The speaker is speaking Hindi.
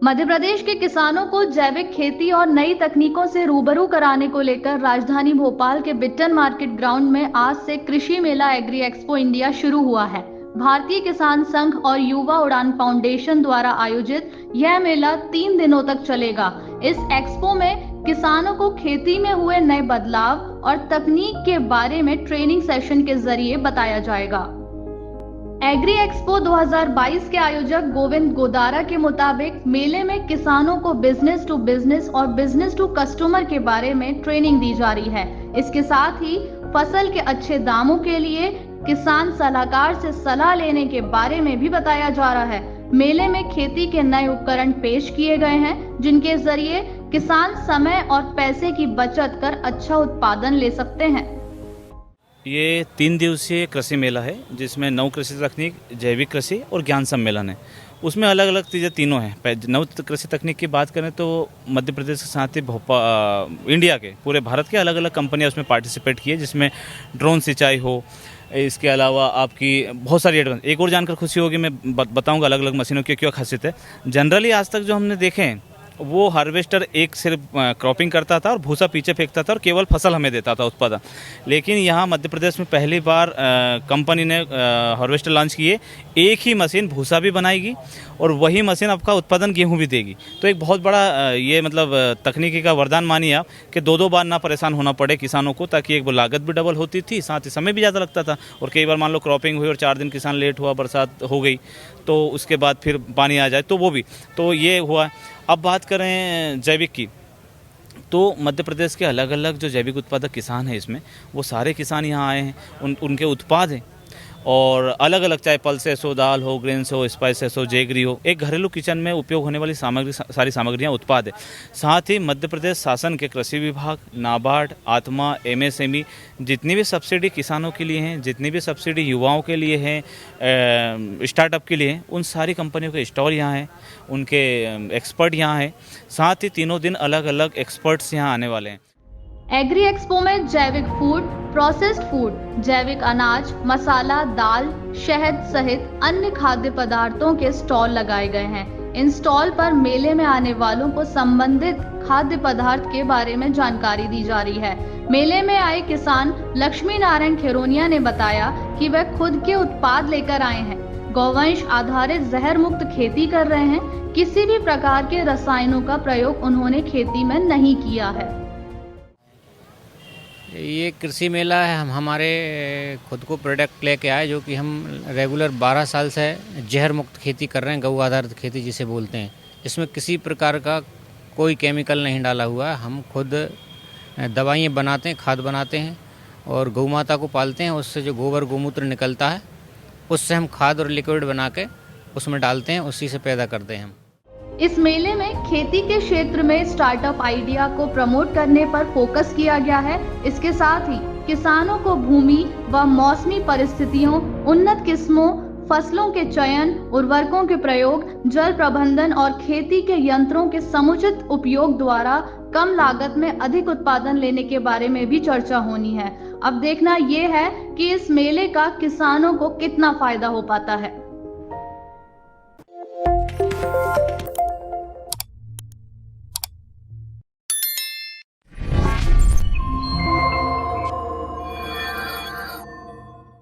मध्य प्रदेश के किसानों को जैविक खेती और नई तकनीकों से रूबरू कराने को लेकर राजधानी भोपाल के बिट्टन मार्केट ग्राउंड में आज से कृषि मेला एग्री एक्सपो इंडिया शुरू हुआ है। भारतीय किसान संघ और युवा उड़ान फाउंडेशन द्वारा आयोजित यह मेला 3 दिनों तक चलेगा। इस एक्सपो में किसानों को खेती में हुए नए बदलाव और तकनीक के बारे में ट्रेनिंग सेशन के जरिए बताया जाएगा। एग्री एक्सपो 2022 के आयोजक गोविंद गोदारा के मुताबिक मेले में किसानों को बिजनेस टू बिजनेस और बिजनेस टू कस्टमर के बारे में ट्रेनिंग दी जा रही है। इसके साथ ही फसल के अच्छे दामों के लिए किसान सलाहकार से सलाह लेने के बारे में भी बताया जा रहा है। मेले में खेती के नए उपकरण पेश किए गए हैं, जिनके जरिए किसान समय और पैसे की बचत कर अच्छा उत्पादन ले सकते हैं। ये 3 दिवसीय कृषि मेला है, जिसमें नव कृषि तकनीक, जैविक कृषि और ज्ञान सम्मेलन है। उसमें अलग अलग चीज़ें तीनों हैं। नव कृषि तकनीक की बात करें तो मध्य प्रदेश के साथ ही इंडिया के पूरे भारत के अलग अलग कंपनियां उसमें पार्टिसिपेट की है, जिसमें ड्रोन सिंचाई हो, इसके अलावा आपकी बहुत सारी एडवांस। एक और जानकर खुशी होगी, मैं बताऊंगा अलग अलग मशीनों की क्या खासियत है। जनरली आज तक जो हमने देखे हैं वो हार्वेस्टर एक सिर्फ क्रॉपिंग करता था और भूसा पीछे फेंकता था और केवल फसल हमें देता था उत्पादन। लेकिन यहाँ मध्य प्रदेश में पहली बार कंपनी ने हार्वेस्टर लॉन्च किए। एक ही मशीन भूसा भी बनाएगी और वही मशीन आपका उत्पादन गेहूं भी देगी। तो एक बहुत बड़ा ये मतलब तकनीकी का वरदान मानिए आप कि 2 बार ना परेशान होना पड़े किसानों को, ताकि एक लागत भी डबल होती थी, साथ ही समय भी ज़्यादा लगता था। और कई बार मान लो क्रॉपिंग हुई और 4 दिन किसान लेट हुआ, बरसात हो गई तो उसके बाद फिर पानी आ जाए तो वो भी, तो ये हुआ। अब बात करें जैविक की, तो मध्य प्रदेश के अलग अलग जो जैविक उत्पादक किसान हैं इसमें, वो सारे किसान यहाँ आए हैं। उनके उत्पाद हैं और अलग अलग, चाहे पल्सेस हो, दाल हो, ग्रेन्स हो, स्पाइसेस हो, जेगरी हो, एक घरेलू किचन में उपयोग होने वाली सामग्री, सारी सामग्रियाँ उत्पाद है। साथ ही मध्य प्रदेश शासन के कृषि विभाग, नाबार्ड, आत्मा, MSME, जितनी भी सब्सिडी किसानों के लिए हैं, जितनी भी सब्सिडी युवाओं के लिए हैं, स्टार्टअप के लिए हैं, उन सारी कंपनियों के स्टॉल यहाँ हैं, उनके एक्सपर्ट यहाँ हैं। साथ ही तीनों दिन अलग अलग एक्सपर्ट्स यहाँ आने वाले हैं। एग्री एक्सपो में जैविक फूड, प्रोसेस्ड फूड, जैविक अनाज, मसाला, दाल, शहद सहित अन्य खाद्य पदार्थों के स्टॉल लगाए गए हैं। इन स्टॉल पर मेले में आने वालों को संबंधित खाद्य पदार्थ के बारे में जानकारी दी जा रही है। मेले में आए किसान लक्ष्मी नारायण खिरोनिया ने बताया कि वह खुद के उत्पाद लेकर आए हैं। गौवंश आधारित जहर मुक्त खेती कर रहे हैं। किसी भी प्रकार के रसायनों का प्रयोग उन्होंने खेती में नहीं किया है। ये कृषि मेला है, हम हमारे खुद को प्रोडक्ट लेके आए, जो कि हम रेगुलर 12 साल से जहर मुक्त खेती कर रहे हैं, गौ आधारित खेती जिसे बोलते हैं। इसमें किसी प्रकार का कोई केमिकल नहीं डाला हुआ है। हम खुद दवाइयाँ बनाते हैं, खाद बनाते हैं और गौ माता को पालते हैं। उससे जो गोबर गोमूत्र निकलता है उससे हम खाद और लिक्विड बना के उसमें डालते हैं, उसी से पैदा करते हैं हम। इस मेले में खेती के क्षेत्र में स्टार्टअप आइडिया को प्रमोट करने पर फोकस किया गया है। इसके साथ ही किसानों को भूमि व मौसमी परिस्थितियों, उन्नत किस्मों, फसलों के चयन, उर्वरकों के प्रयोग, जल प्रबंधन और खेती के यंत्रों के समुचित उपयोग द्वारा कम लागत में अधिक उत्पादन लेने के बारे में भी चर्चा होनी है। अब देखना ये है कि इस मेले का किसानों को कितना फायदा हो पाता है।